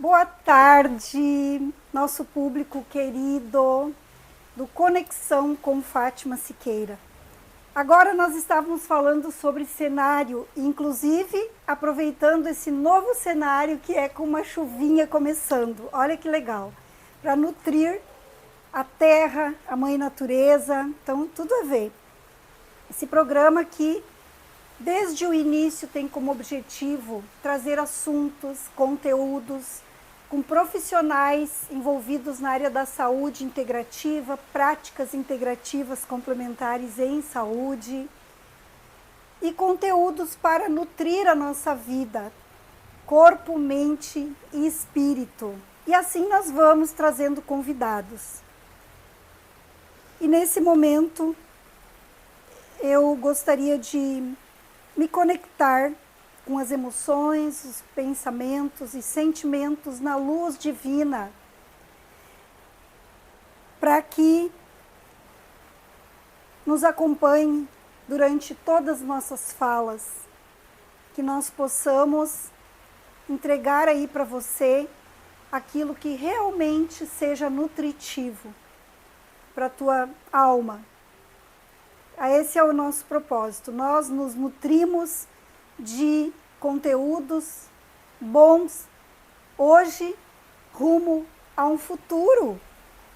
Boa tarde, nosso público querido do Conexão com Fátima Siqueira. Agora nós estávamos falando sobre cenário, inclusive aproveitando esse novo cenário que é com uma chuvinha começando. Olha que legal, para nutrir a terra, a mãe natureza, então tudo a ver. Esse programa aqui, desde o início, tem como objetivo trazer assuntos, conteúdos com profissionais envolvidos na área da saúde integrativa, práticas integrativas complementares em saúde e conteúdos para nutrir a nossa vida, corpo, mente e espírito. E assim nós vamos trazendo convidados. E nesse momento eu gostaria de me conectar com as emoções, os pensamentos e sentimentos na luz divina, para que nos acompanhe durante todas as nossas falas, que nós possamos entregar aí para você aquilo que realmente seja nutritivo para a tua alma. Esse é o nosso propósito. Nós nos nutrimos de conteúdos bons hoje, rumo a um futuro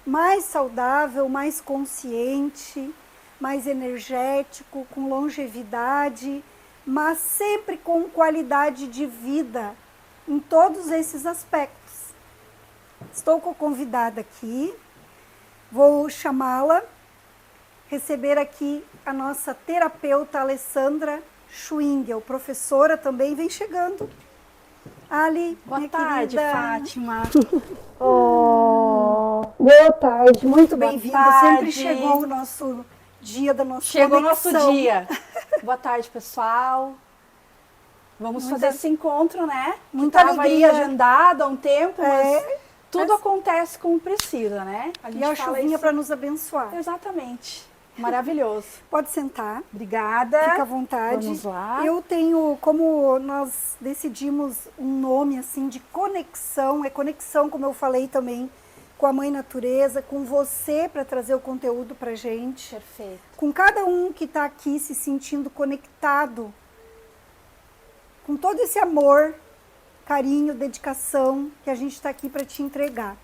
mais saudável, mais consciente, mais energético, com longevidade, mas sempre com qualidade de vida em todos esses aspectos. Estou com a convidada aqui, vou chamá-la, receber aqui a nossa terapeuta Alessandra Schwingel, professora também, vem chegando. Ali, boa tarde, querida. Fátima. Boa tarde, muito bem-vinda. Sempre chegou o nosso dia da nossa Chegou o conexão. nosso dia. Boa tarde, pessoal. Vamos fazer esse encontro, né? Muita Estava aí alegria. agendado há um tempo, mas tudo acontece como precisa, né? E a chuvinha para nos abençoar. Exatamente. Maravilhoso. Pode sentar. Obrigada. Fica à vontade. Vamos lá. Eu tenho, como nós decidimos um nome assim de conexão, é conexão, como eu falei também, com a Mãe Natureza, com você para trazer o conteúdo para gente. Perfeito. Com cada um que está aqui se sentindo conectado, com todo esse amor, carinho, dedicação que a gente está aqui para te entregar.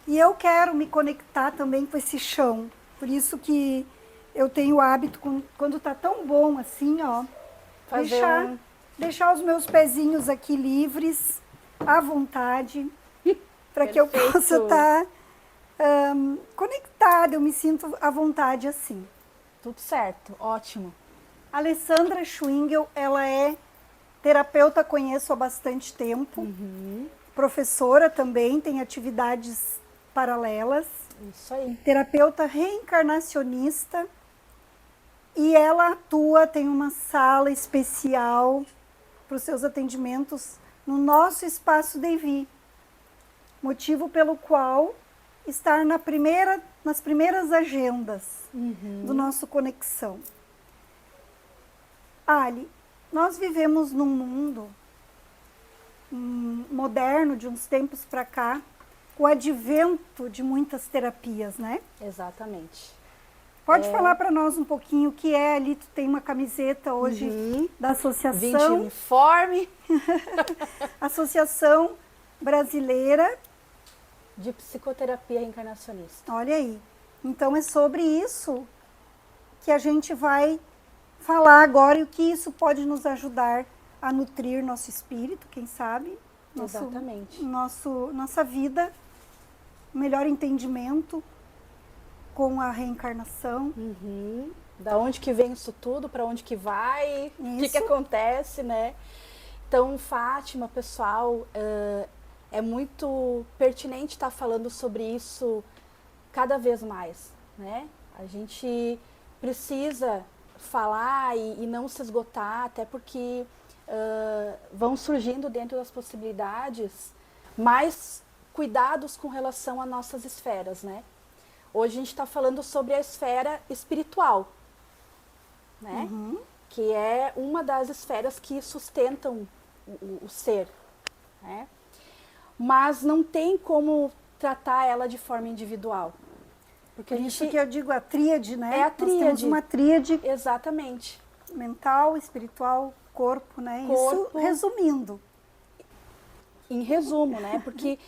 E eu quero me conectar também com esse chão, por isso que eu tenho o hábito, quando tá tão bom assim, ó, deixar os meus pezinhos aqui livres, à vontade, para que eu possa estar conectada, eu me sinto à vontade assim. Tudo certo, ótimo. Alessandra Schwingel, ela é terapeuta, conheço há bastante tempo, professora também, tem atividades paralelas. Isso aí. Terapeuta reencarnacionista. E ela atua, tem uma sala especial para os seus atendimentos no nosso espaço Devi. Motivo pelo qual estar nas primeiras agendas do nosso Conexão. Ali, nós vivemos num mundo moderno, de uns tempos para cá, com o advento de muitas terapias, né? Exatamente. Pode falar para nós um pouquinho o que é ali? Tu tem uma camiseta hoje da associação. Vim de uniforme. Associação Brasileira de Psicoterapia Reencarnacionista. Olha aí. Então é sobre isso que a gente vai falar agora e o que isso pode nos ajudar a nutrir nosso espírito, quem sabe? Exatamente. Nossa vida, melhor entendimento com a reencarnação. Da onde que vem isso tudo, para onde que vai, o que acontece, né? Então, Fátima, pessoal, é muito pertinente estar falando sobre isso cada vez mais, né? A gente precisa falar e não se esgotar, até porque vão surgindo dentro das possibilidades mais cuidados com relação às nossas esferas, né? Hoje a gente está falando sobre a esfera espiritual, né? Que é uma das esferas que sustentam o ser, né? mas não tem como tratar ela de forma individual. Porque Isso que eu digo, a tríade, né? É a tríade. Nós temos uma tríade. Exatamente. Mental, espiritual, corpo, né? Corpo. Isso resumindo. Em resumo, né? Porque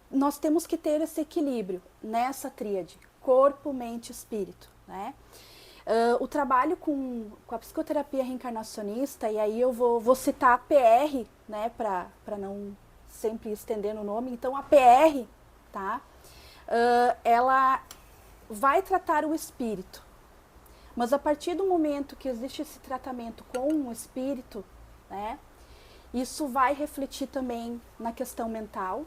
nós temos que ter esse equilíbrio nessa tríade, corpo, mente e espírito, né? O trabalho com a psicoterapia reencarnacionista, e aí eu vou citar a PR, né? Para não sempre estender no nome. Então, a PR, tá? Ela vai tratar o espírito. Mas a partir do momento que existe esse tratamento com o espírito, né? Isso vai refletir também na questão mental,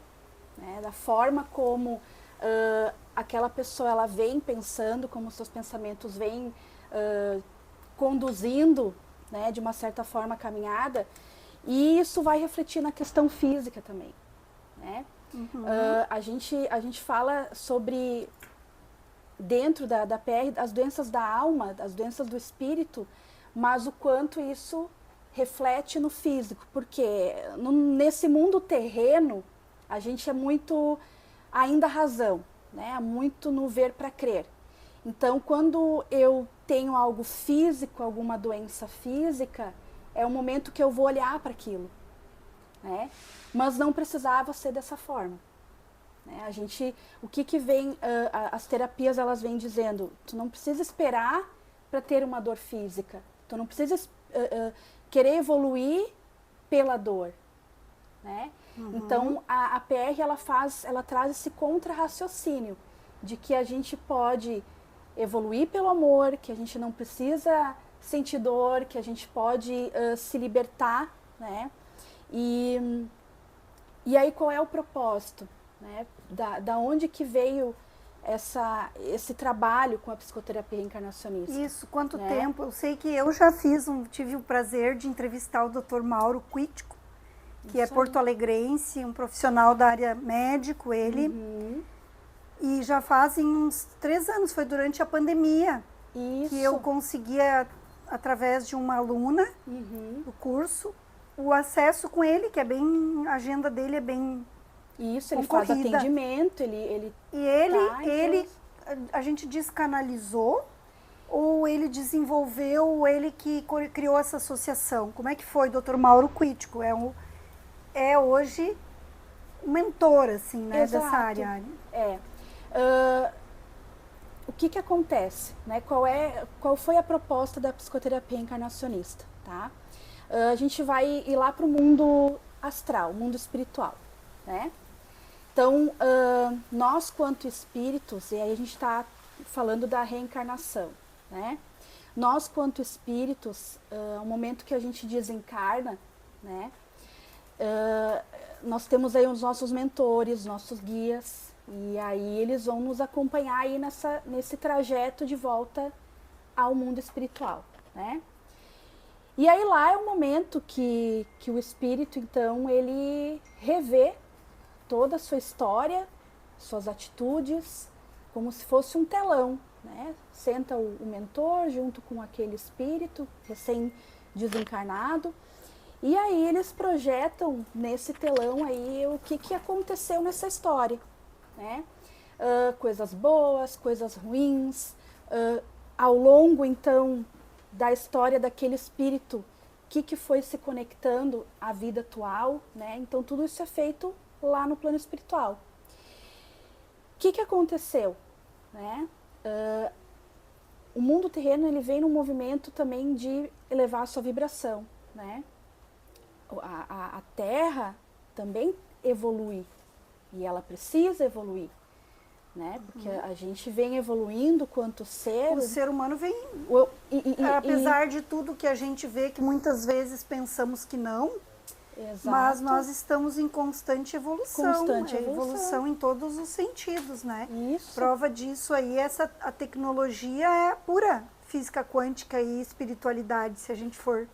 né, da forma como aquela pessoa ela vem pensando, como seus pensamentos vêm conduzindo, né, de uma certa forma a caminhada, e isso vai refletir na questão física também. Né? Uhum. A gente fala sobre, dentro da PR, as doenças da alma, as doenças do espírito, mas o quanto isso reflete no físico, porque nesse mundo terreno a gente é muito ainda razão, né? Muito no ver para crer. Então, quando eu tenho algo físico, alguma doença física, é o momento que eu vou olhar para aquilo, né? Mas não precisava ser dessa forma. Né? O que vem, as terapias elas vêm dizendo, tu não precisa esperar para ter uma dor física, tu não precisa querer evoluir pela dor, né? Uhum. Então a PR ela traz esse contra-raciocínio de que a gente pode evoluir pelo amor, que a gente não precisa sentir dor, que a gente pode se libertar, né? E aí qual é o propósito, né? Da onde que veio esse trabalho com a psicoterapia reencarnacionista? Isso, quanto né? tempo? Eu sei que eu já tive o prazer de entrevistar o Dr. Mauro Quitico, que é porto-alegrense, um profissional da área médico, ele. Uhum. E já fazem uns 3 anos, foi durante a pandemia, que eu conseguia, através de uma aluna do curso, o acesso com ele, que é bem, a agenda dele é bem Isso, ele concorrida. faz atendimento, a gente descanalizou, ou ele desenvolveu, ou ele que criou essa associação? Como é que foi, Dr. Mauro Quitico? É hoje um mentor, assim, né, Exato. dessa área. O que acontece? Né? Qual foi a proposta da psicoterapia encarnacionista? Tá? A gente vai ir lá para o mundo astral, mundo espiritual. Né? Então, nós quanto espíritos, e aí a gente está falando da reencarnação, né? Nós quanto espíritos, ao momento que a gente desencarna, né? Nós temos aí os nossos mentores, nossos guias, e aí eles vão nos acompanhar aí nesse trajeto de volta ao mundo espiritual, né? E aí lá é o momento que o espírito, então, ele revê toda a sua história, suas atitudes, como se fosse um telão, né? Senta o mentor junto com aquele espírito recém-desencarnado, e aí eles projetam nesse telão aí o que aconteceu nessa história, né? Coisas boas, coisas ruins, ao longo, então, da história daquele espírito, o que foi se conectando à vida atual, né? Então, tudo isso é feito lá no plano espiritual. O que aconteceu? Né? O mundo terreno ele vem num movimento também de elevar a sua vibração. Né? A Terra também evolui e ela precisa evoluir. Né? Porque a gente vem evoluindo quanto ser. O ser humano vem, apesar de tudo que a gente vê, que muitas vezes pensamos que não, exato. Mas nós estamos em constante evolução. Evolução em todos os sentidos, né? Isso. Prova disso aí, a tecnologia é pura física quântica e espiritualidade, se a gente for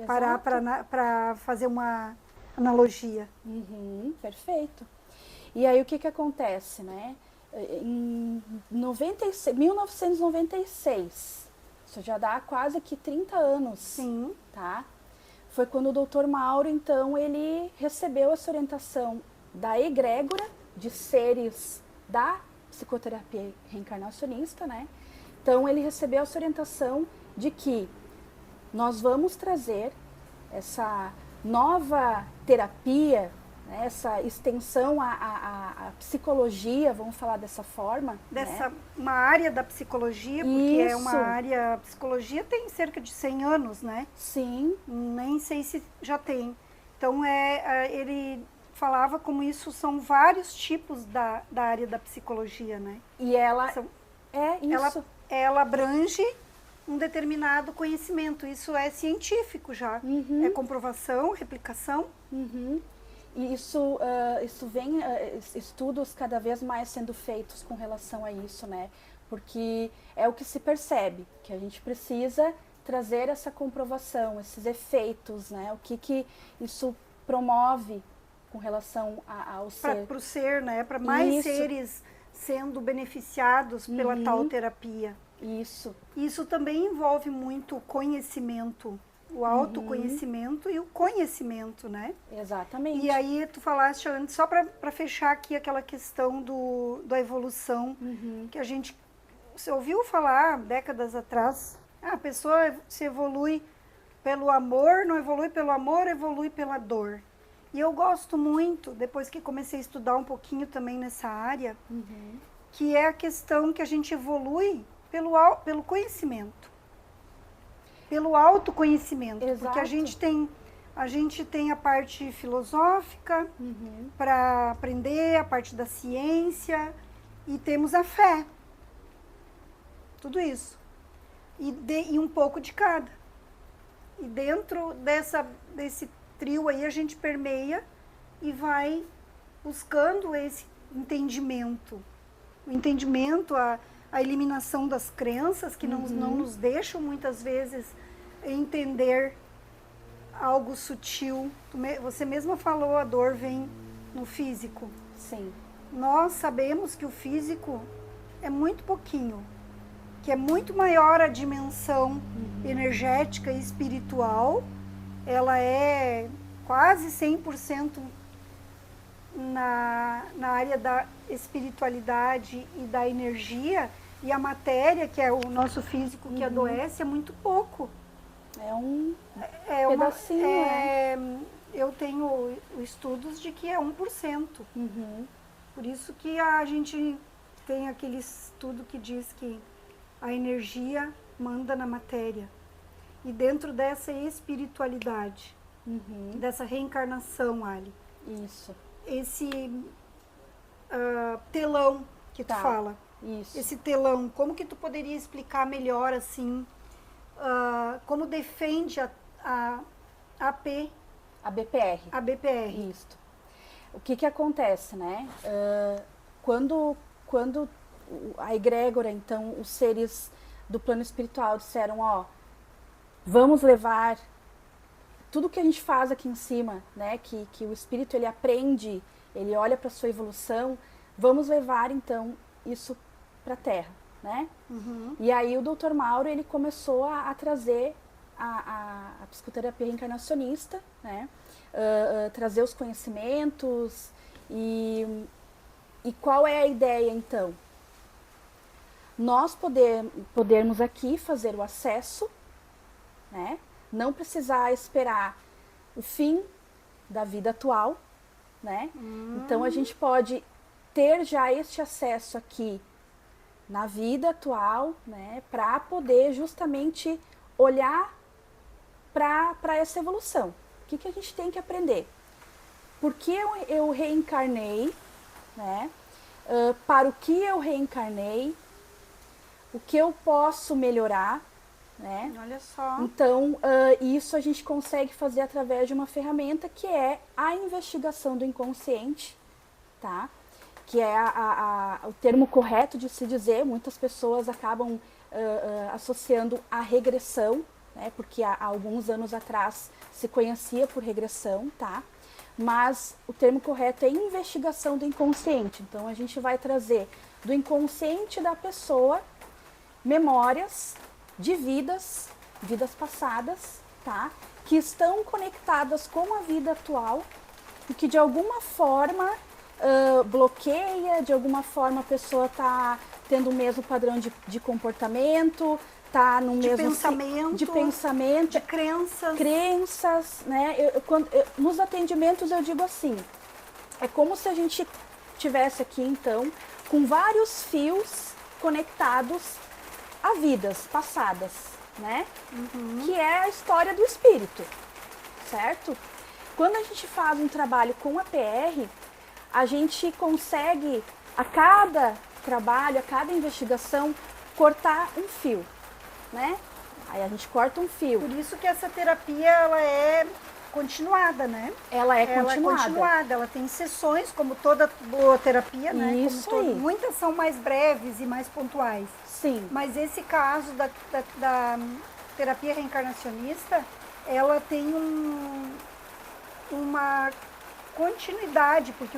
parar para fazer uma analogia. Perfeito. E aí o que acontece, né? Em 1996, isso já dá quase que 30 anos. Sim. Tá? Foi quando o Dr. Mauro, então, ele recebeu essa orientação da egrégora de seres da psicoterapia reencarnacionista, né? Então ele recebeu essa orientação de que nós vamos trazer essa nova terapia, né, essa extensão à psicologia, vamos falar dessa forma. Dessa, né? uma área da psicologia, porque é uma área... A psicologia tem cerca de 100 anos, né? Sim. Nem sei se já tem. Então, ele falava como isso são vários tipos da área da psicologia, né? E ela... isso. Ela abrange um determinado conhecimento. Isso é científico já. Uhum. É comprovação, replicação. Uhum. E isso vem, estudos cada vez mais sendo feitos com relação a isso, né? Porque é o que se percebe, que a gente precisa trazer essa comprovação, esses efeitos, né? O que isso promove com relação ao ser. Para o ser, né? Para mais Isso. seres sendo beneficiados pela tal terapia. Isso também envolve muito o conhecimento, o autoconhecimento e o conhecimento, né? Exatamente. E aí tu falaste antes, só para fechar aqui aquela questão da evolução, que a gente você ouviu falar décadas atrás, a pessoa se evolui pelo amor, não evolui pelo amor, evolui pela dor. E eu gosto muito, depois que comecei a estudar um pouquinho também nessa área, que é a questão que a gente evolui pelo conhecimento, pelo autoconhecimento. Exato. Porque a gente tem a parte filosófica para aprender, a parte da ciência, e temos a fé. Tudo isso. E um pouco de cada. E dentro desse trio aí a gente permeia e vai buscando esse entendimento. O entendimento, a eliminação das crenças que não nos deixam muitas vezes entender algo sutil. Você mesma falou, a dor vem no físico. Sim. Nós sabemos que o físico é muito pouquinho, que é muito maior a dimensão energética e espiritual. Ela é quase 100% na área da espiritualidade e da energia, e a matéria, que é o nosso físico que adoece, é muito pouco. É um pedacinho, Eu tenho estudos de que é 1%. Por isso que a gente tem aquele estudo que diz que a energia manda na matéria. E dentro dessa espiritualidade, dessa reencarnação, Ali, isso. esse telão que tu fala, esse telão, como que tu poderia explicar melhor assim, como defende a BPR. A BPR. Isso. O que acontece, né? Quando a egrégora, então, os seres do plano espiritual disseram, ó, vamos levar tudo que a gente faz aqui em cima, né? Que o espírito, ele aprende, ele olha para a sua evolução, vamos levar, então, isso para a Terra, né? E aí o Dr. Mauro, ele começou a trazer a psicoterapia reencarnacionista, né? Trazer os conhecimentos e qual é a ideia, então? Nós podermos aqui fazer o acesso, né? Não precisar esperar o fim da vida atual, né? Então a gente pode ter já este acesso aqui na vida atual, né? Para poder justamente olhar para essa evolução. O que a gente tem que aprender? Por que eu reencarnei, né? Para o que eu reencarnei? O que eu posso melhorar, né? Olha só. Então, isso a gente consegue fazer através de uma ferramenta que é a investigação do inconsciente, tá? Que é o termo correto de se dizer. Muitas pessoas acabam associando a regressão, né? Porque há alguns anos atrás se conhecia por regressão, tá? Mas o termo correto é investigação do inconsciente. Então, a gente vai trazer do inconsciente da pessoa memórias de vidas passadas, tá? Que estão conectadas com a vida atual porque de alguma forma bloqueia, de alguma forma a pessoa está tendo o mesmo padrão de comportamento, está no mesmo de pensamento, de crenças, né? Nos atendimentos eu digo assim, é como se a gente tivesse aqui então com vários fios conectados a vidas passadas, né? Que é a história do espírito, certo? Quando a gente faz um trabalho com a PR, a gente consegue, a cada trabalho, a cada investigação, cortar um fio, né? Aí a gente corta um fio. Por isso que essa terapia, ela é continuada, né? Ela é continuada. Ela tem sessões, como toda boa terapia, né? Isso aí. Muitas são mais breves e mais pontuais. Sim. Mas esse caso da terapia reencarnacionista, ela tem uma continuidade, porque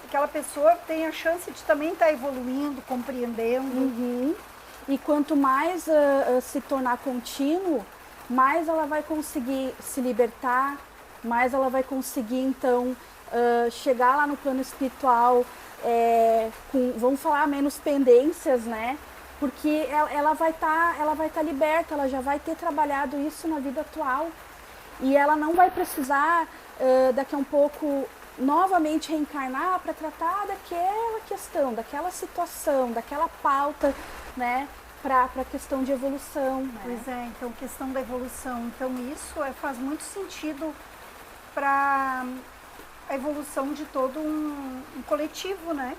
aquela pessoa tem a chance de também estar evoluindo, compreendendo. E quanto mais se tornar contínuo, mais ela vai conseguir se libertar, mais ela vai conseguir, então, chegar lá no plano espiritual com, vamos falar, menos pendências, né? Porque ela vai estar liberta, ela já vai ter trabalhado isso na vida atual. E ela não vai precisar, daqui a um pouco, novamente reencarnar para tratar daquela questão, daquela situação, daquela pauta, né? Para a questão de evolução. Né? Pois é, então, questão da evolução. Então, isso faz muito sentido para a evolução de todo um coletivo, né?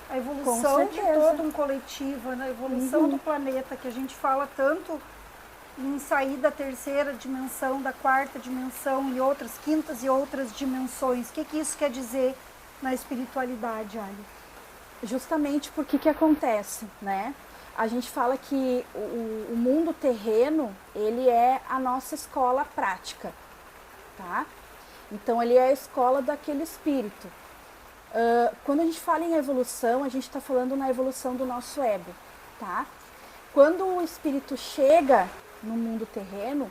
A evolução de todo um coletivo, né? A evolução do planeta, que a gente fala tanto em sair da terceira dimensão, da quarta dimensão e outras quintas e outras dimensões. O que isso quer dizer na espiritualidade, Ali? Justamente porque que acontece, né? A gente fala que o mundo terreno, ele é a nossa escola prática, tá? Então, ele é a escola daquele espírito. Quando a gente fala em evolução, a gente está falando na evolução do nosso ego, tá? Quando o espírito chega no mundo terreno,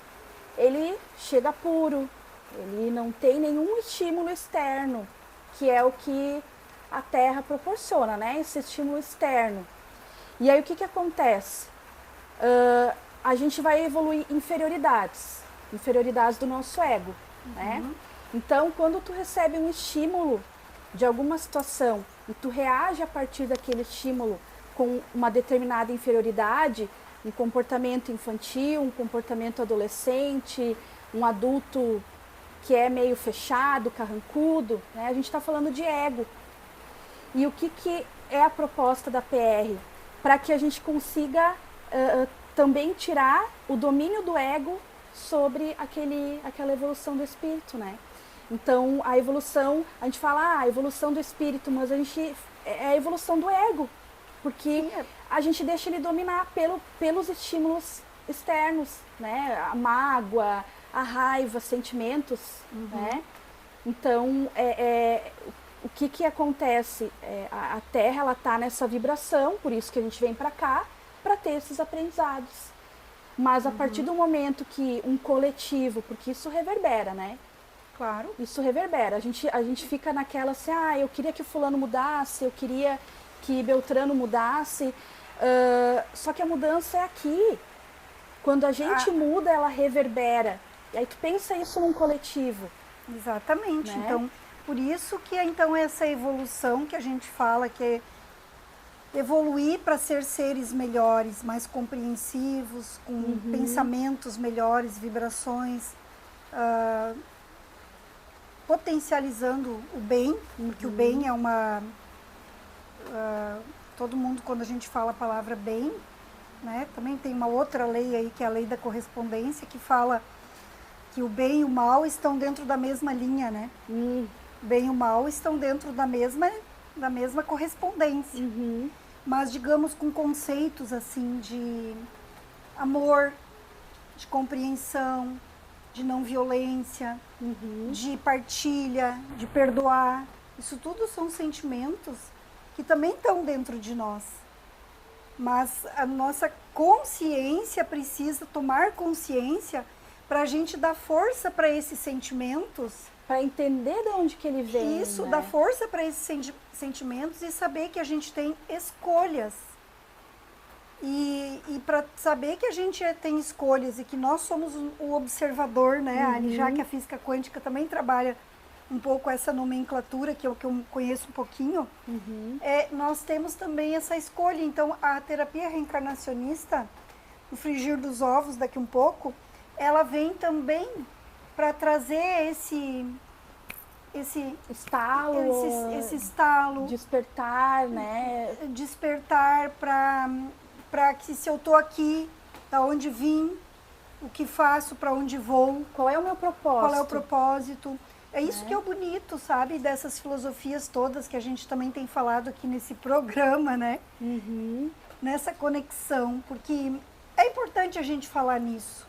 ele chega puro, ele não tem nenhum estímulo externo, que é o que a Terra proporciona, né? Esse estímulo externo. E aí o que acontece? A gente vai evoluir inferioridades do nosso ego, né? Então, quando tu recebe um estímulo de alguma situação e tu reage a partir daquele estímulo com uma determinada inferioridade, um comportamento infantil, um comportamento adolescente, um adulto que é meio fechado, carrancudo, né? A gente está falando de ego. E o que é a proposta da PR? Para que a gente consiga também tirar o domínio do ego sobre aquela evolução do espírito, né? Então, a evolução, a gente fala, a evolução do espírito, mas é a evolução do ego, porque a gente deixa ele dominar pelos estímulos externos, né? A mágoa, a raiva, sentimentos, né? Então, o que acontece? A Terra, ela tá nessa vibração, por isso que a gente vem para cá, para ter esses aprendizados. Mas a partir do momento que um coletivo, porque isso reverbera, né? Claro. Isso reverbera. A gente fica naquela assim, eu queria que o fulano mudasse, eu queria que Beltrano mudasse. Só que a mudança é aqui. Quando a gente muda, ela reverbera. E aí tu pensa isso num coletivo. Exatamente. Né? Então, por isso que então essa evolução que a gente fala, que é evoluir para ser seres melhores, mais compreensivos, com pensamentos melhores, vibrações, potencializando o bem, porque o bem é uma... todo mundo, quando a gente fala a palavra bem, né, também tem uma outra lei aí, que é a lei da correspondência, que fala que o bem e o mal estão dentro da mesma linha, né? O bem e o mal estão dentro da mesma correspondência. Mas, digamos, com conceitos assim de amor, de compreensão, de não violência, de partilha, de perdoar. Isso tudo são sentimentos que também estão dentro de nós. Mas a nossa consciência precisa tomar consciência para a gente dar força para esses sentimentos para entender de onde que ele vem. Isso, né? dá força para esses sentimentos e saber que a gente tem escolhas. E para saber que a gente tem escolhas e que nós somos o observador, né, Ali? Já que a física quântica também trabalha um pouco essa nomenclatura, que é o que eu conheço um pouquinho, nós temos também essa escolha. Então, a terapia reencarnacionista, no frigir dos ovos daqui um pouco, ela vem também para trazer esse estalo, esse estalo, despertar, né? despertar para que se eu estou aqui, da onde vim, o que faço, para onde vou, Qual é o meu propósito? qual é o propósito. É isso que é o bonito, sabe, dessas filosofias todas que a gente também tem falado aqui nesse programa, né? Nessa conexão, porque é importante a gente falar nisso.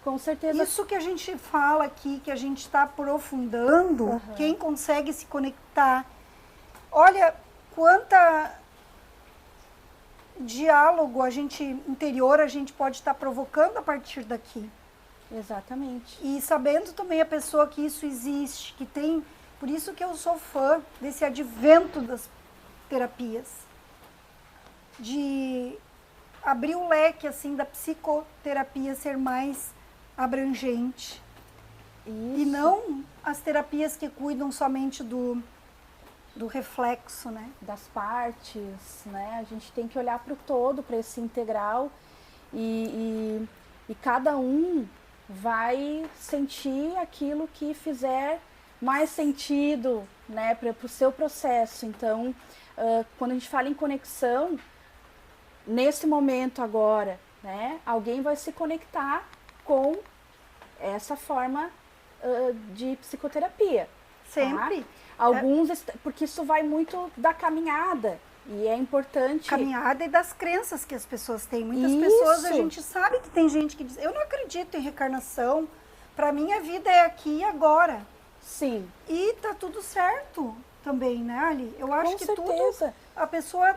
Com certeza. Isso que a gente fala aqui, que a gente está aprofundando, quem consegue se conectar. Olha, quanta diálogo interior a gente pode estar provocando a partir daqui. Exatamente. E sabendo também a pessoa que isso existe, que tem... Por isso que eu sou fã desse advento das terapias. De abrir o leque, assim, da psicoterapia ser mais abrangente. Isso. E não as terapias que cuidam somente do reflexo, né? Das partes, né? A gente tem que olhar para o todo, para esse integral, e cada um vai sentir aquilo que fizer mais sentido, né, para o seu processo. Então, quando a gente fala em conexão, nesse momento agora, né, alguém vai se conectar com essa forma de psicoterapia. Sempre. Tá? Alguns, porque isso vai muito da caminhada, e é importante... Caminhada e das crenças que as pessoas têm. Muitas Isso. pessoas, a gente sabe que tem gente que diz, eu não acredito em reencarnação, para mim a vida é aqui e agora. Sim. E tá tudo certo também, né, Ali? Eu acho Com que certeza. tudo, a pessoa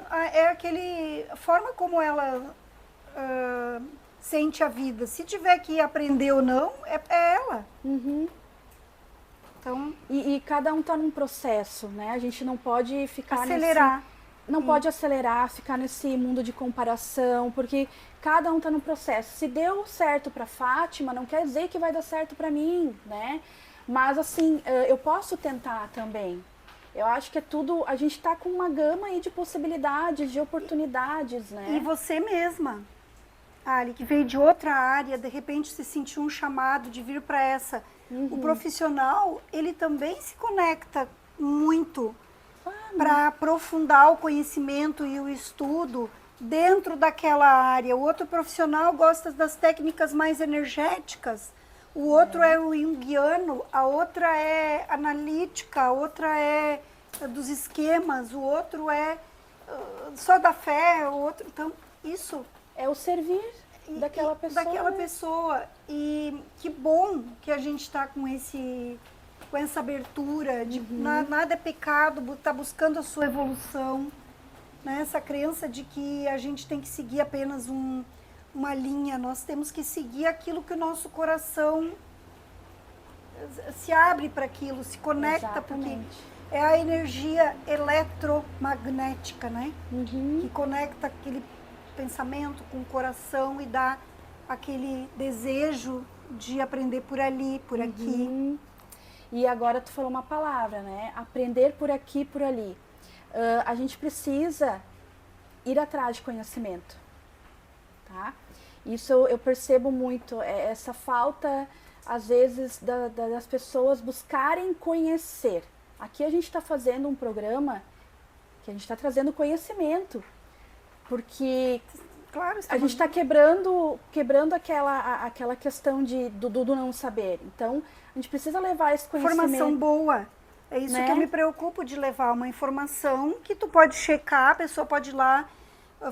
a forma como ela sente a vida. Se tiver que aprender ou não, é ela. Então, E cada um está num processo, né? A gente não pode ficar acelerar. Não pode acelerar, ficar nesse mundo de comparação, porque cada um está num processo. Se deu certo para Fátima, não quer dizer que vai dar certo para mim, né? Mas assim, eu posso tentar também. Eu acho que é tudo, a gente está com uma gama aí de possibilidades, de oportunidades, né? E você mesma, Ali, que veio de outra área, de repente se sentiu um chamado de vir para essa. O profissional, ele também se conecta muito para aprofundar o conhecimento e o estudo dentro daquela área. O outro profissional gosta das técnicas mais energéticas, o outro é o junguiano, a outra é analítica, a outra é dos esquemas, o outro é só da fé, o outro... Então, isso... É o servir daquela pessoa. Daquela pessoa. E que bom que a gente está com essa abertura de nada é pecado, está buscando a sua evolução, né? Essa crença de que a gente tem que seguir apenas uma linha, nós temos que seguir aquilo que o nosso coração se abre para aquilo, se conecta, Exatamente. porque é a energia eletromagnética, né? Que conecta aquele pensamento com o coração e dá aquele desejo de aprender por ali, por aqui. E agora tu falou uma palavra, né? Aprender por aqui, por ali. A gente precisa ir atrás de conhecimento, tá? Isso eu percebo muito, essa falta, às vezes, das pessoas buscarem conhecer. Aqui a gente está fazendo um programa que a gente está trazendo conhecimento, porque Claro, a gente está quebrando aquela questão do não saber. Então, a gente precisa levar esse conhecimento. Informação boa. É isso, né? que eu me preocupo de levar uma informação que tu pode checar, a pessoa pode ir lá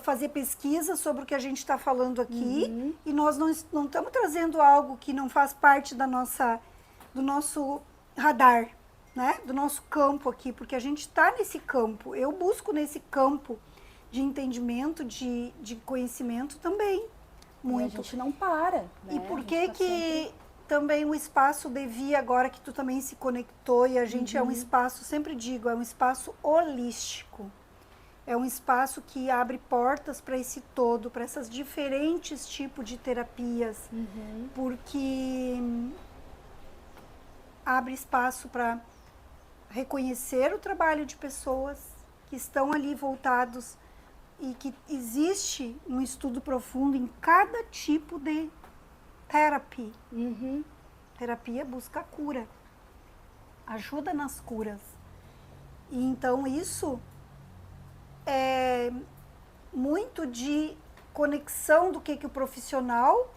fazer pesquisa sobre o que a gente está falando aqui, e nós não estamos trazendo algo que não faz parte do nosso radar, né? Do nosso campo aqui, porque a gente está nesse campo. Eu busco nesse campo de entendimento, de conhecimento também, muito. E a gente não para. Né? E por que também o espaço Devi, agora que tu também se conectou, e a gente é um espaço, sempre digo, é um espaço holístico. É um espaço que abre portas para esse todo, para essas diferentes tipos de terapias, porque abre espaço para reconhecer o trabalho de pessoas que estão ali voltados e que existe um estudo profundo em cada tipo de terapia. Terapia busca a cura, ajuda nas curas. E então isso é muito de conexão do que o profissional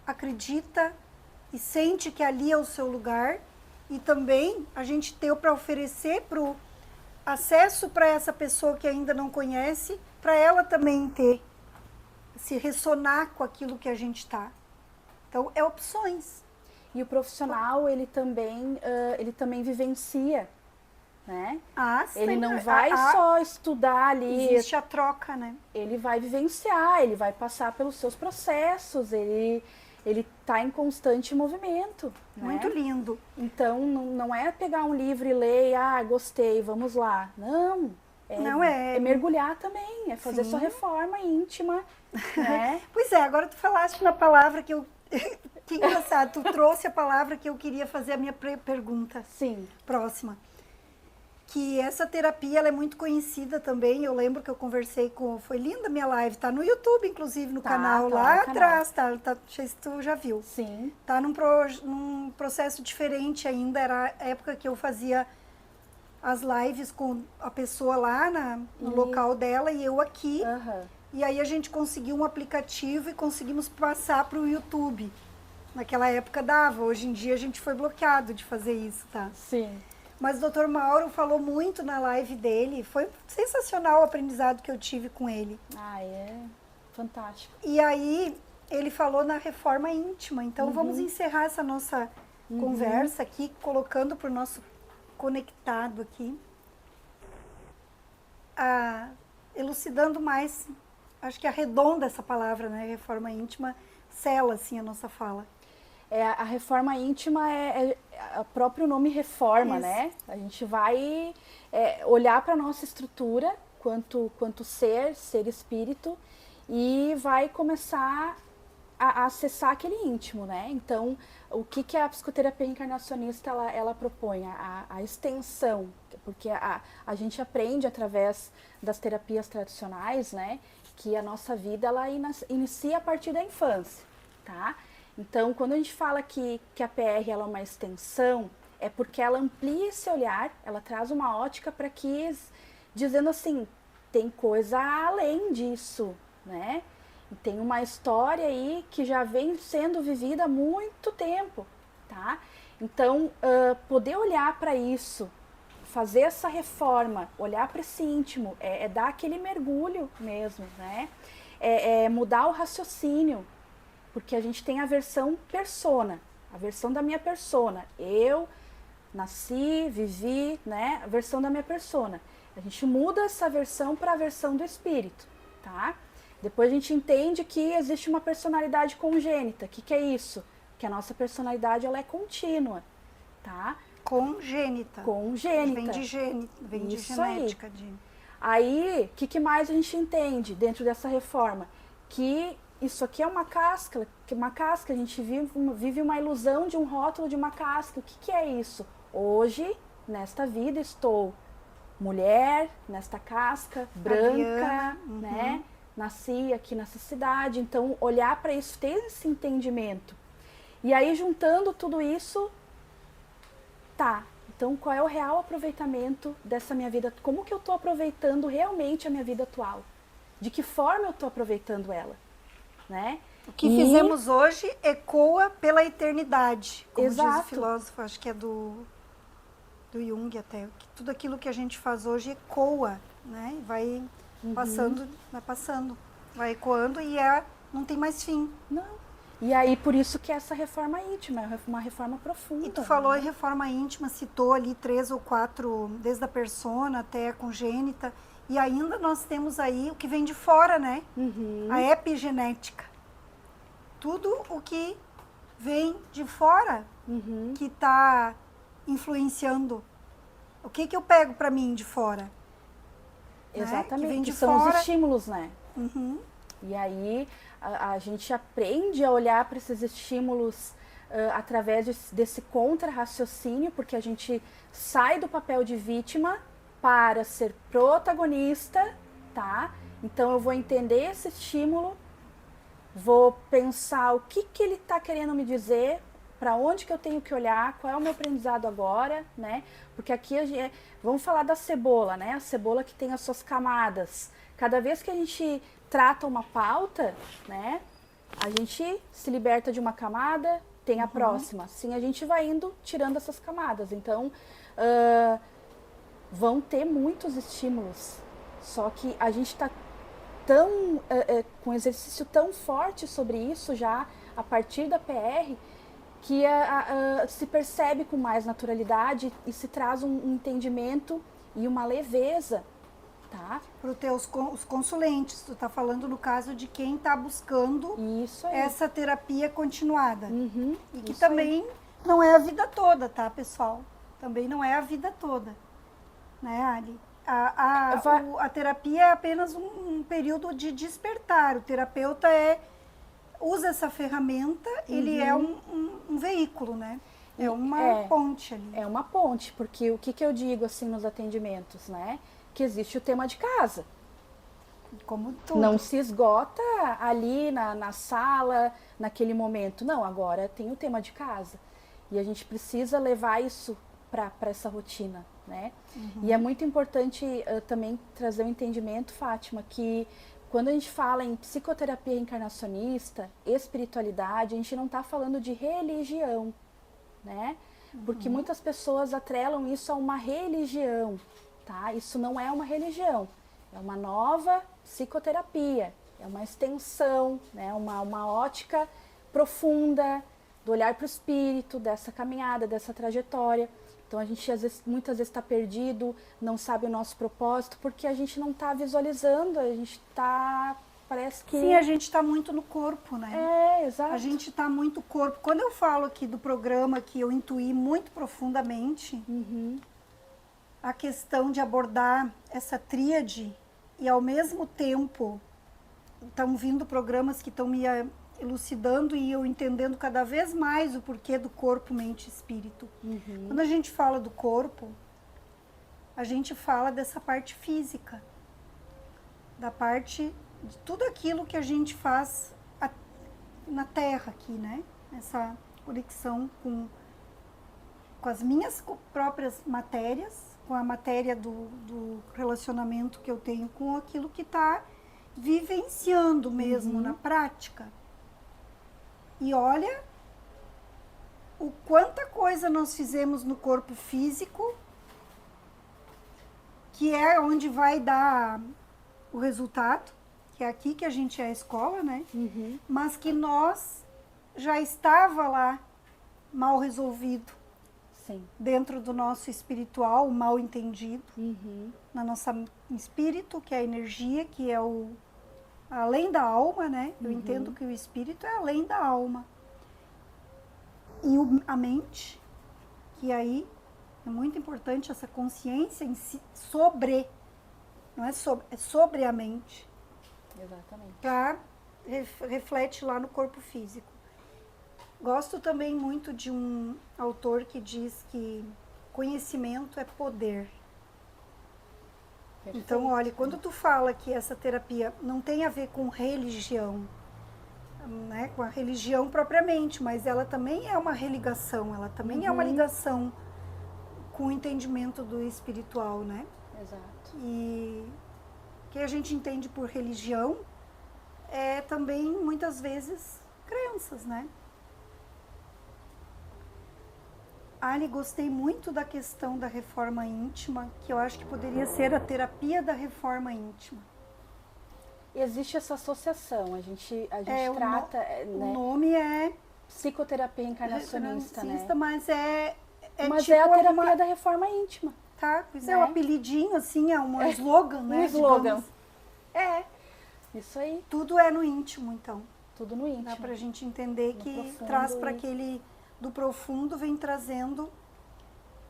acredita e sente que ali é o seu lugar, e também a gente ter para oferecer para o acesso para essa pessoa que ainda não conhece, para ela também ter, se ressonar com aquilo que a gente está. Então, é opções. E o profissional, ele também vivencia, né? Ele não vai só estudar ali. Existe a troca, né? Ele vai vivenciar, ele vai passar pelos seus processos, ele está em constante movimento. Muito lindo. Então, não é pegar um livro e ler, gostei, vamos lá. Não. É mergulhar também, é fazer sua reforma íntima, né? Pois é, agora tu falaste na palavra que eu... Que engraçado, tu trouxe a palavra que eu queria fazer a minha pergunta. Sim. Próxima. Que essa terapia, ela é muito conhecida também. Eu lembro que eu conversei com... Foi linda a minha live, tá no YouTube, inclusive, no canal lá atrás, tá? Não sei se tu já viu. Sim. Tá num processo diferente ainda, era a época que eu fazia as lives com a pessoa lá no local dela e eu aqui. E aí a gente conseguiu um aplicativo e conseguimos passar para o YouTube. Naquela época dava, hoje em dia a gente foi bloqueado de fazer isso, tá? Sim. Mas o Dr. Mauro falou muito na live dele, foi sensacional o aprendizado que eu tive com ele. É fantástico. E aí ele falou na reforma íntima, então vamos encerrar essa nossa conversa aqui, colocando para o nosso conectado aqui, elucidando mais. Acho que arredonda essa palavra, né? Reforma íntima, sela, assim, a nossa fala. A reforma íntima é o próprio nome reforma, né? A gente vai olhar para a nossa estrutura quanto ser espírito, e vai começar a acessar aquele íntimo, né? Então, o que a psicoterapia reencarnacionista ela propõe? A extensão, porque a gente aprende através das terapias tradicionais, né? Que a nossa vida, ela inicia a partir da infância, tá? Então, quando a gente fala que a PR ela é uma extensão, é porque ela amplia esse olhar, ela traz uma ótica para que, dizendo assim, tem coisa além disso, né? E tem uma história aí que já vem sendo vivida há muito tempo, tá? Então, poder olhar para isso, fazer essa reforma, olhar para esse íntimo, é dar aquele mergulho mesmo, né? É mudar o raciocínio, porque a gente tem a versão persona, a versão da minha persona. Eu nasci, vivi, né? A versão da minha persona. A gente muda essa versão para a versão do espírito, tá? Depois a gente entende que existe uma personalidade congênita. O que é isso? Que a nossa personalidade ela é contínua, tá? Congênita. Congênita. Vem de genética. Aí, o que mais a gente entende dentro dessa reforma? Que isso aqui é uma casca, a gente vive uma ilusão de um rótulo de uma casca. O que é isso? Hoje, nesta vida, estou mulher, nesta casca, branca, né? Nasci aqui nessa cidade. Então, olhar para isso, ter esse entendimento. E aí, juntando tudo isso, tá, então qual é o real aproveitamento dessa minha vida? Como que eu estou aproveitando realmente a minha vida atual? De que forma eu estou aproveitando ela? Né? O que fizemos hoje ecoa pela eternidade, como diz o filósofo, acho que é do Jung até. Tudo aquilo que a gente faz hoje ecoa, né? Vai passando, vai ecoando e não tem mais fim. Não. E aí, por isso que essa reforma íntima é uma reforma profunda. E tu falou em reforma íntima, citou ali 3 ou 4, desde a persona até a congênita, e ainda nós temos aí o que vem de fora, né? A epigenética. Tudo o que vem de fora Uhum. que está influenciando. O que eu pego para mim de fora? Né? Exatamente, Que vem que de são fora. os estímulos, né? Uhum. E aí a gente aprende a olhar para esses estímulos através desse contra-raciocínio, porque a gente sai do papel de vítima para ser protagonista, tá? Então eu vou entender esse estímulo, vou pensar o que ele está querendo me dizer, para onde que eu tenho que olhar, qual é o meu aprendizado agora, né? Porque aqui vamos falar da cebola, né? A cebola que tem as suas camadas. Cada vez que a gente trata uma pauta, né? A gente se liberta de uma camada, tem a próxima. Assim a gente vai indo tirando essas camadas. Então, vão ter muitos estímulos. Só que a gente está com um exercício tão forte sobre isso já a partir da PR que se percebe com mais naturalidade e se traz um entendimento e uma leveza, tá? Para os consulentes, tu está falando no caso de quem está buscando Isso aí. essa terapia continuada. Uhum, E que isso também não é a vida toda, tá, pessoal? Também não é a vida toda, né, Ali? A terapia é apenas um período de despertar. O terapeuta usa essa ferramenta, ele é um veículo, né? É uma ponte ali. É uma ponte, porque o que eu digo assim nos atendimentos, né? Que existe o tema de casa. Como tudo. Não se esgota ali na sala, naquele momento. Não, agora tem o tema de casa. E a gente precisa levar isso para essa rotina, né? E é muito importante também trazer o entendimento, Fátima, que quando a gente fala em psicoterapia reencarnacionista, espiritualidade, a gente não está falando de religião, né? Porque muitas pessoas atrelam isso a uma religião, tá? Isso não é uma religião, é uma nova psicoterapia, é uma extensão, né? Uma ótica profunda do olhar para o espírito, dessa caminhada, dessa trajetória. Então a gente muitas vezes está perdido, não sabe o nosso propósito, porque a gente não está visualizando, a gente está, parece que... Sim, a gente está muito no corpo, né? É, exato. A gente está muito corpo. Quando eu falo aqui do programa que eu intuí muito profundamente, a questão de abordar essa tríade e ao mesmo tempo estão vindo programas que estão me elucidando e eu entendendo cada vez mais o porquê do corpo, mente e espírito. Quando a gente fala do corpo, a gente fala dessa parte física, da parte de tudo aquilo que a gente faz na Terra aqui, né? Essa conexão com as minhas próprias matérias, com a matéria do relacionamento que eu tenho com aquilo que está vivenciando mesmo na prática. E olha o quanta coisa nós fizemos no corpo físico, que é onde vai dar o resultado, que é aqui que a gente é a escola, né? Mas que nós já estava lá mal resolvido. Sim. Dentro do nosso espiritual, o mal entendido. Na nossa espírito, que é a energia, que é além da alma, né? Eu entendo que o espírito é além da alma. E a mente, que aí é muito importante essa consciência em si, não é sobre, é sobre a mente. Exatamente. Tá? Reflete lá no corpo físico. Gosto também muito de um autor que diz que conhecimento é poder. Perfeito. Então, olha, quando tu fala que essa terapia não tem a ver com religião, né, com a religião propriamente, mas ela também é uma religação, ela também é uma ligação com o entendimento do espiritual, né? Exato. E o que a gente entende por religião é também, muitas vezes, crenças, né? Ali, gostei muito da questão da reforma íntima, que eu acho que poderia ser a terapia da reforma íntima. Existe essa associação, a gente trata... O nome é... Psicoterapia encarnacionista, né? Mas mas tipo é a terapia da reforma íntima. Tá, pois né? é um apelidinho, assim, é um slogan, né? Um slogan. Digamos. É. Isso aí. Tudo é no íntimo, então. tudo no íntimo. Dá pra gente entender No que profundo traz para e- aquele do profundo, vem trazendo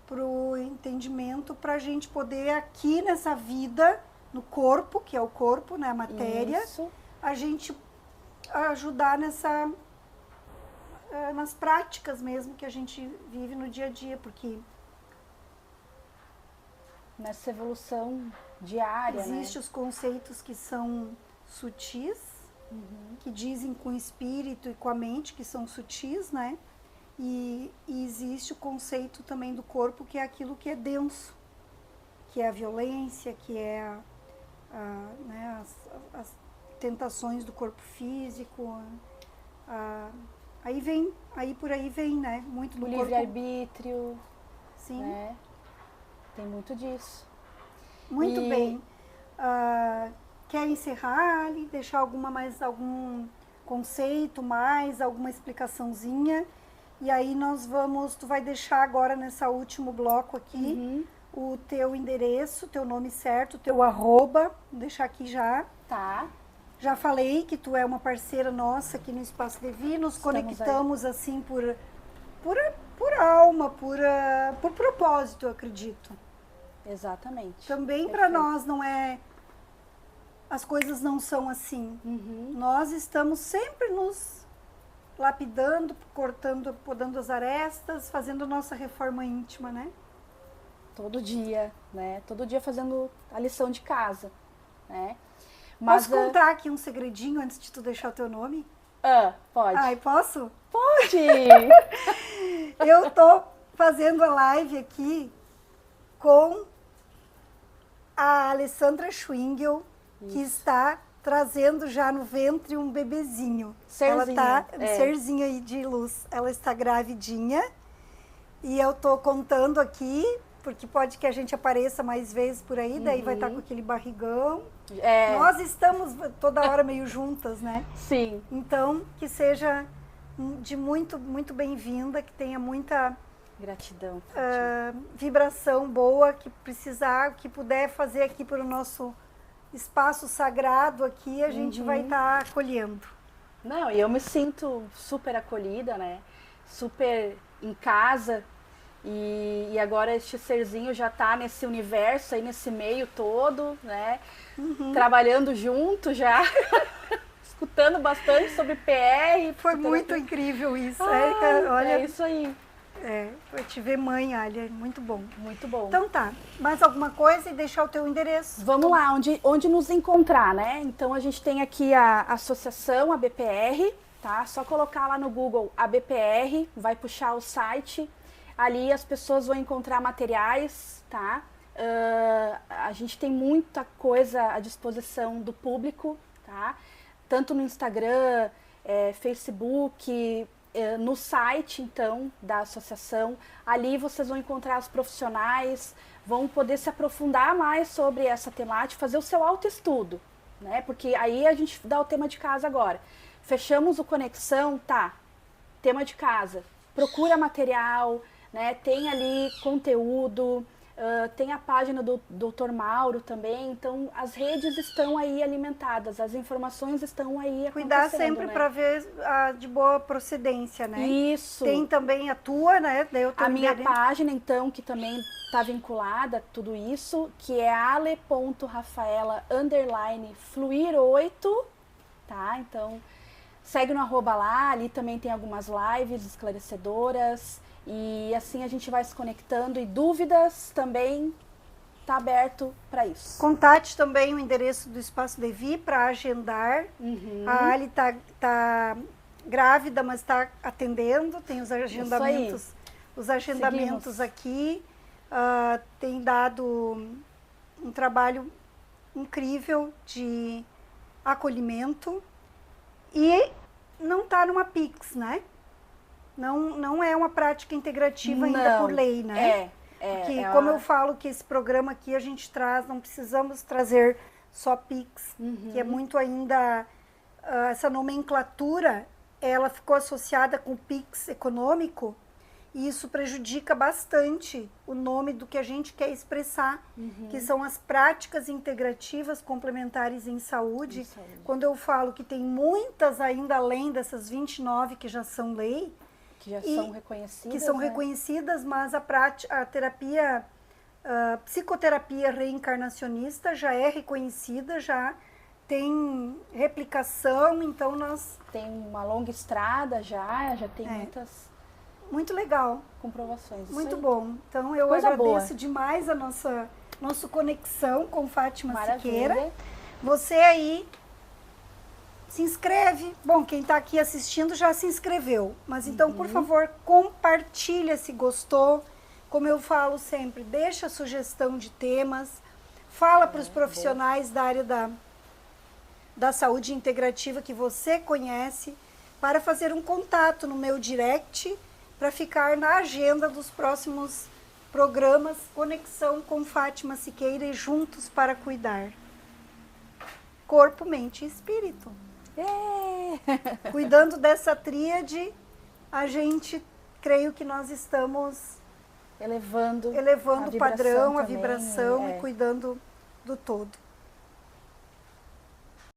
pro entendimento para a gente poder aqui nessa vida, no corpo, que é o corpo, né, a matéria, Isso. a gente ajudar nas práticas mesmo que a gente vive no dia a dia, porque Nessa evolução diária, existem os conceitos que são sutis, que dizem com o espírito e com a mente, que são sutis, né? E existe o conceito também do corpo, que é aquilo que é denso, que é a violência, que é né, as tentações do corpo físico. Aí por aí vem, né? Muito do O corpo. livre-arbítrio, Sim. né? Tem muito disso. Muito E- bem. Quer encerrar ali, deixar algum conceito mais, alguma explicaçãozinha? E aí tu vai deixar agora nessa último bloco aqui o teu endereço, teu nome certo, teu arroba, vou deixar aqui já. Tá. Já falei que tu é uma parceira nossa aqui no Espaço Devi, nos Estamos conectamos assim por alma, por propósito, eu acredito. Exatamente. Também para nós não é. As coisas não são assim. Nós estamos sempre nos lapidando, cortando, podando as arestas, fazendo nossa reforma íntima, né? Todo dia, né? Todo dia fazendo a lição de casa, né? Posso contar aqui um segredinho antes de tu deixar o teu nome? Pode. Ai, posso? Pode! Eu tô fazendo a live aqui com a Alessandra Schwingel, que está trazendo já no ventre um bebezinho. Serzinho, Ela tá, é. serzinho aí de luz. Ela está gravidinha. E eu tô contando aqui, porque pode que a gente apareça mais vezes por aí, daí vai estar com aquele barrigão. É, Nós estamos toda hora meio juntas, né? sim. Então, que seja de muito, muito bem-vinda, que tenha muita Gratidão. vibração boa, que precisar, que puder fazer aqui para o nosso espaço sagrado aqui, a gente vai estar acolhendo. Não, e eu me sinto super acolhida, né? Super em casa. E agora este serzinho já tá nesse universo aí, nesse meio todo, né? Trabalhando junto já. Escutando bastante sobre PR. Foi muito incrível isso, Érica. Olha, É isso aí. eu te ver mãe, olha, muito bom. Muito bom. Então tá, mais alguma coisa e deixar o teu endereço? Vamos lá, onde nos encontrar, né? Então a gente tem aqui a associação, a BPR, tá? Só colocar lá no Google a BPR, vai puxar o site. Ali as pessoas vão encontrar materiais, tá? A gente tem muita coisa à disposição do público, tá? Tanto no Instagram, Facebook, no site, então, da associação. Ali vocês vão encontrar os profissionais, vão poder se aprofundar mais sobre essa temática, fazer o seu autoestudo, né? Porque aí a gente dá o tema de casa agora. Fechamos o Conexão, tá? Tema de casa. Procura material, né? Tem ali conteúdo, tem a página do Dr. Mauro também, então as redes estão aí alimentadas, as informações estão aí acontecendo. Cuidar sempre, né? para ver de boa procedência, né? Isso. Tem também a tua, né? Daí eu tô A minha endereço. página, então, que também está vinculada a tudo isso, que é ale.rafaela_fluir8, tá? Então, segue no arroba lá, ali também tem algumas lives esclarecedoras, e assim a gente vai se conectando, e dúvidas também tá aberto para isso. Contate também o endereço do Espaço Devi para agendar. A Ali tá grávida, mas está atendendo, tem os agendamentos. Os agendamentos Seguimos. aqui. Tem dado um trabalho incrível de acolhimento e não está numa Pix, né? Não é uma prática integrativa ainda por lei, né? Porque, como eu falo que esse programa aqui a gente traz, não precisamos trazer só Pix, que é muito ainda, essa nomenclatura, ela ficou associada com o Pix econômico, e isso prejudica bastante o nome do que a gente quer expressar, que são as práticas integrativas complementares em saúde. Quando eu falo que tem muitas ainda além dessas 29 que já são lei, que já são reconhecidas, que são reconhecidas, mas a terapia, a psicoterapia reencarnacionista já é reconhecida, já tem replicação, então nós... Tem uma longa estrada já tem muitas... Muito legal. Comprovações. Muito bom. Então eu agradeço demais a nossa conexão com Fátima Siqueira. Você aí se inscreve. Bom, quem está aqui assistindo já se inscreveu. Mas então, por favor, compartilha se gostou. Como eu falo sempre, deixa sugestão de temas. Fala para os profissionais da área da saúde integrativa que você conhece para fazer um contato no meu direct para ficar na agenda dos próximos programas Conexão com Fátima Siqueira e Juntos para Cuidar. Corpo, mente e espírito. Cuidando dessa tríade, a gente, creio que nós estamos elevando o padrão, a vibração e cuidando do todo.